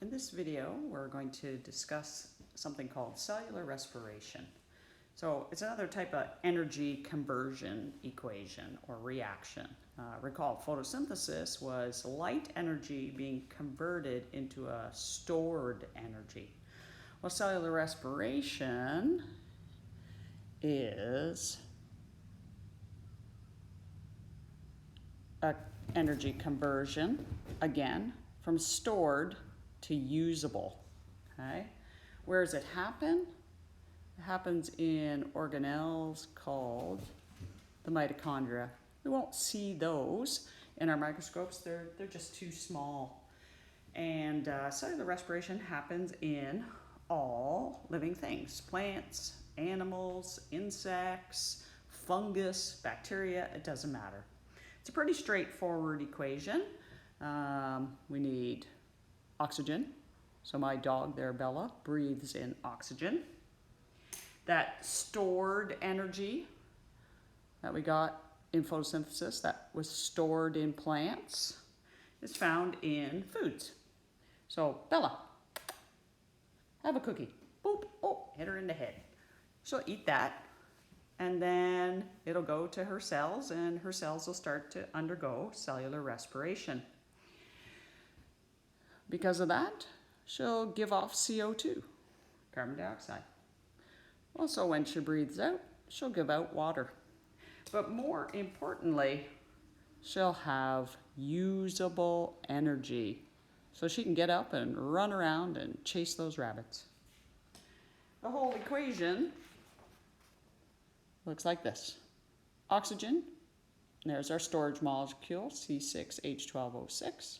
In this video, we're going to discuss something called cellular respiration. So it's another type of energy conversion equation or reaction. Recall, photosynthesis was light energy being converted into a stored energy. Well, cellular respiration is a energy conversion, again, from stored to usable. Okay? Where does it happen? It happens in organelles called the mitochondria. We won't see those in our microscopes. They're just too small. And cellular respiration happens in all living things: plants, animals, insects, fungus, bacteria. It doesn't matter. It's a pretty straightforward equation. We need oxygen. So my dog there, Bella, breathes in oxygen. That stored energy that we got in photosynthesis, that was stored in plants, is found in foods. So Bella, have a cookie. Boop, oh, hit her in the head. She'll eat that, and then it'll go to her cells, and her cells will start to undergo cellular respiration. Because of that, she'll give off CO2, carbon dioxide. Also, when she breathes out, she'll give out water. But more importantly, she'll have usable energy, so she can get up and run around and chase those rabbits. The whole equation looks like this. Oxygen, there's our storage molecule, C6H12O6.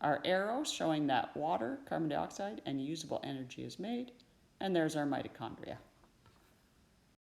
Our arrow showing that water, carbon dioxide, and usable energy is made. And there's our mitochondria.